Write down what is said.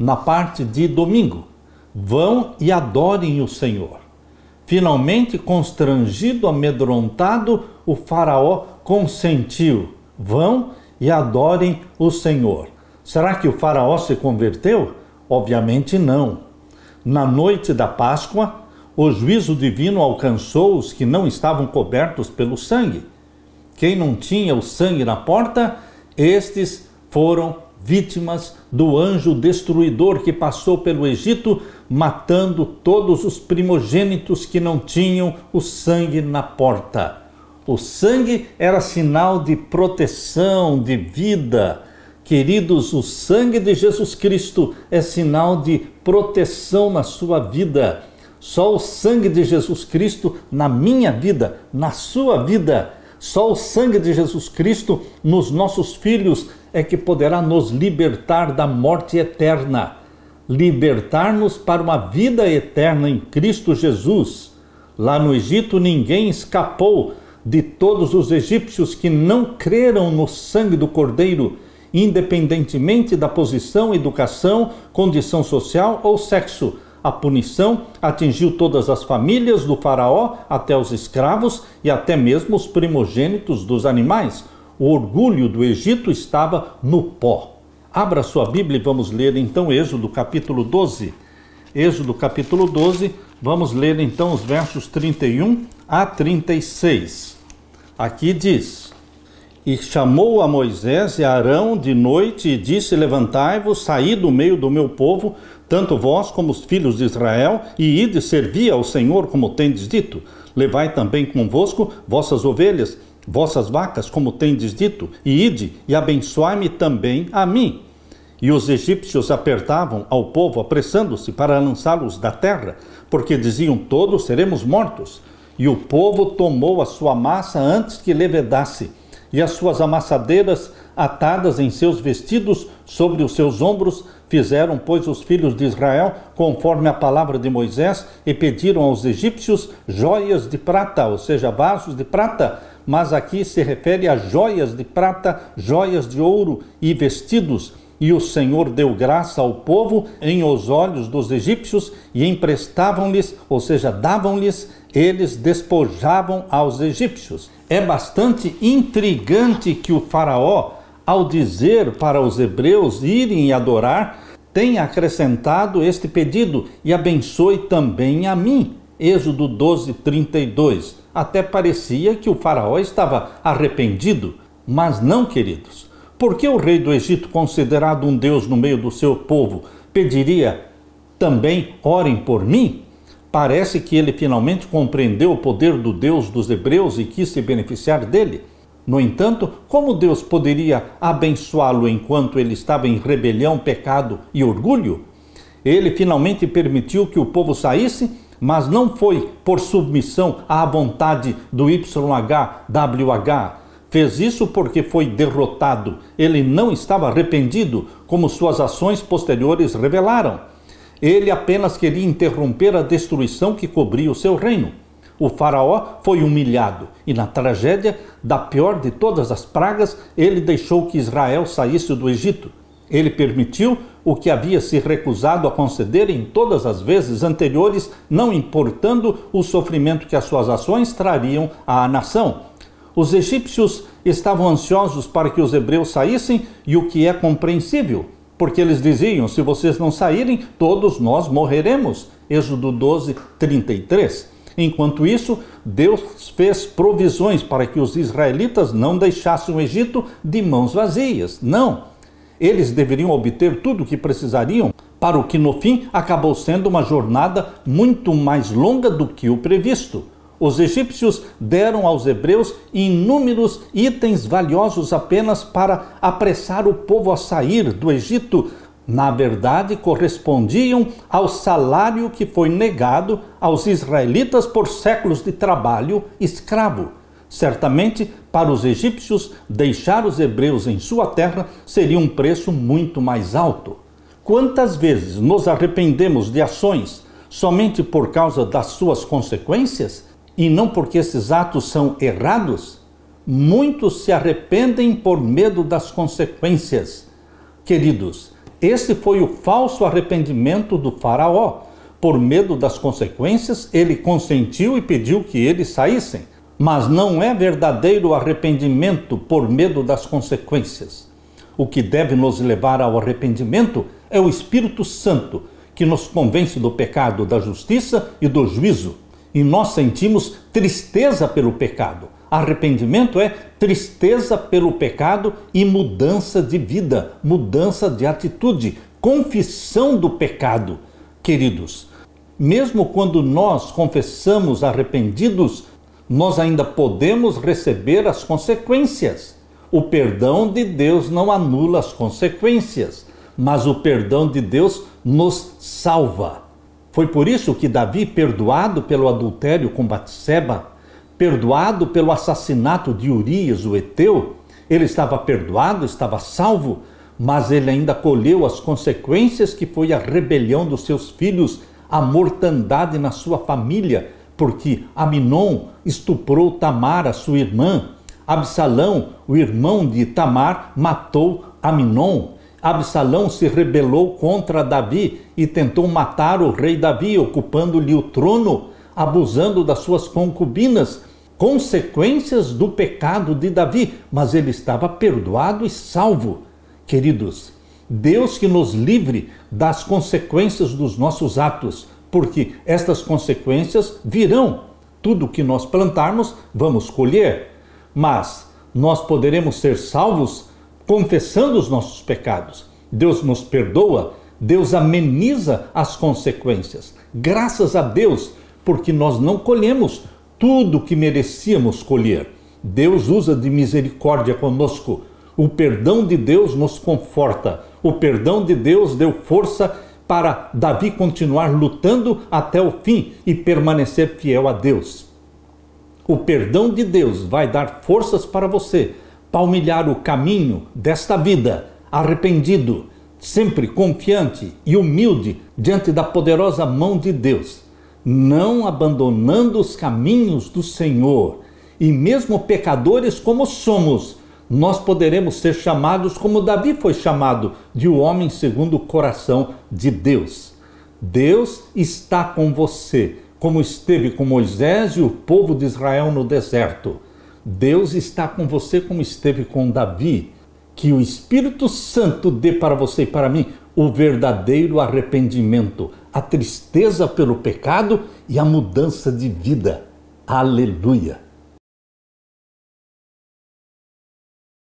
na parte de domingo. Vão e adorem o Senhor. Finalmente, constrangido, amedrontado, o faraó consentiu. Vão e adorem o Senhor. Será que o faraó se converteu? Obviamente não. Na noite da Páscoa, o juízo divino alcançou os que não estavam cobertos pelo sangue. Quem não tinha o sangue na porta, estes foram vítimas do anjo destruidor que passou pelo Egito, matando todos os primogênitos que não tinham o sangue na porta. O sangue era sinal de proteção, de vida. Queridos, o sangue de Jesus Cristo é sinal de proteção na sua vida. Só o sangue de Jesus Cristo na minha vida, na sua vida, só o sangue de Jesus Cristo nos nossos filhos é que poderá nos libertar da morte eterna, libertar-nos para uma vida eterna em Cristo Jesus. Lá no Egito ninguém escapou de todos os egípcios que não creram no sangue do Cordeiro, independentemente da posição, educação, condição social ou sexo. A punição atingiu todas as famílias do faraó, até os escravos e até mesmo os primogênitos dos animais. O orgulho do Egito estava no pó. Abra sua Bíblia e vamos ler então Êxodo capítulo 12. Êxodo capítulo 12, vamos ler então os versos 31 a 36. Aqui diz: E chamou a Moisés e a Arão de noite e disse: Levantai-vos, saí do meio do meu povo, tanto vós como os filhos de Israel, e ide servir ao Senhor como tendes dito. Levai também convosco vossas ovelhas, vossas vacas, como tendes dito, e ide e abençoai-me também a mim. E os egípcios apertavam ao povo, apressando-se para lançá-los da terra, porque diziam: todos seremos mortos. E o povo tomou a sua massa antes que levedasse, e as suas amassadeiras atadas em seus vestidos sobre os seus ombros. Fizeram, pois, os filhos de Israel conforme a palavra de Moisés, e pediram aos egípcios joias de prata, ou seja, vasos de prata, mas aqui se refere a joias de prata, joias de ouro e vestidos. E o Senhor deu graça ao povo em os olhos dos egípcios, e emprestavam-lhes, ou seja, davam-lhes, eles despojavam aos egípcios. É bastante intrigante que o faraó, ao dizer para os hebreus irem adorar, tenha acrescentado este pedido: e abençoe também a mim. Êxodo 12, 32. Até parecia que o faraó estava arrependido, mas não, queridos. Por que o rei do Egito, considerado um Deus no meio do seu povo, pediria também: orem por mim? Parece que ele finalmente compreendeu o poder do Deus dos hebreus e quis se beneficiar dele. No entanto, como Deus poderia abençoá-lo enquanto ele estava em rebelião, pecado e orgulho? Ele finalmente permitiu que o povo saísse, mas não foi por submissão à vontade do YHWH. Fez isso porque foi derrotado. Ele não estava arrependido, como suas ações posteriores revelaram. Ele apenas queria interromper a destruição que cobria o seu reino. O faraó foi humilhado, e na tragédia da pior de todas as pragas, ele deixou que Israel saísse do Egito. Ele permitiu o que havia se recusado a conceder em todas as vezes anteriores, não importando o sofrimento que as suas ações trariam à nação. Os egípcios estavam ansiosos para que os hebreus saíssem, e o que é compreensível, porque eles diziam: se vocês não saírem, todos nós morreremos. Êxodo 12, 33. Enquanto isso, Deus fez provisões para que os israelitas não deixassem o Egito de mãos vazias. Não, eles deveriam obter tudo o que precisariam, para o que no fim acabou sendo uma jornada muito mais longa do que o previsto. Os egípcios deram aos hebreus inúmeros itens valiosos apenas para apressar o povo a sair do Egito. Na verdade, correspondiam ao salário que foi negado aos israelitas por séculos de trabalho escravo. Certamente, para os egípcios, deixar os hebreus em sua terra seria um preço muito mais alto. Quantas vezes nos arrependemos de ações somente por causa das suas consequências? E não porque esses atos são errados? Muitos se arrependem por medo das consequências. Queridos, Esse foi o falso arrependimento do faraó. Por medo das consequências, ele consentiu e pediu que eles saíssem. Mas não é verdadeiro arrependimento por medo das consequências. O que deve nos levar ao arrependimento é o Espírito Santo, que nos convence do pecado, da justiça e do juízo. E nós sentimos tristeza pelo pecado. Arrependimento é tristeza pelo pecado e mudança de vida, mudança de atitude, confissão do pecado. Queridos, mesmo quando nós confessamos arrependidos, nós ainda podemos receber as consequências. O perdão de Deus não anula as consequências, mas o perdão de Deus nos salva. Foi por isso que Davi, perdoado pelo adultério com Batseba, perdoado pelo assassinato de Urias, o Heteu, ele estava perdoado, estava salvo, mas ele ainda colheu as consequências que foi a rebelião dos seus filhos, a mortandade na sua família, porque Aminon estuprou Tamar, a sua irmã. Absalão, o irmão de Tamar, matou Aminon. Absalão se rebelou contra Davi e tentou matar o rei Davi, ocupando-lhe o trono, abusando das suas concubinas. Consequências do pecado de Davi, mas ele estava perdoado e salvo. Queridos, Deus que nos livre das consequências dos nossos atos, porque estas consequências virão. Tudo que nós plantarmos, vamos colher. Mas nós poderemos ser salvos confessando os nossos pecados. Deus nos perdoa, Deus ameniza as consequências. Graças a Deus, porque nós não colhemos tudo o que merecíamos colher. Deus usa de misericórdia conosco. O perdão de Deus nos conforta. O perdão de Deus deu força para Davi continuar lutando até o fim e permanecer fiel a Deus. O perdão de Deus vai dar forças para você palmilhar o caminho desta vida, arrependido, sempre confiante e humilde diante da poderosa mão de Deus, não abandonando os caminhos do Senhor. E mesmo pecadores como somos, nós poderemos ser chamados como Davi foi chamado, de um homem segundo o coração de Deus. Deus está com você, como esteve com Moisés e o povo de Israel no deserto. Deus está com você como esteve com Davi. Que o Espírito Santo dê para você e para mim o verdadeiro arrependimento, a tristeza pelo pecado e a mudança de vida. Aleluia!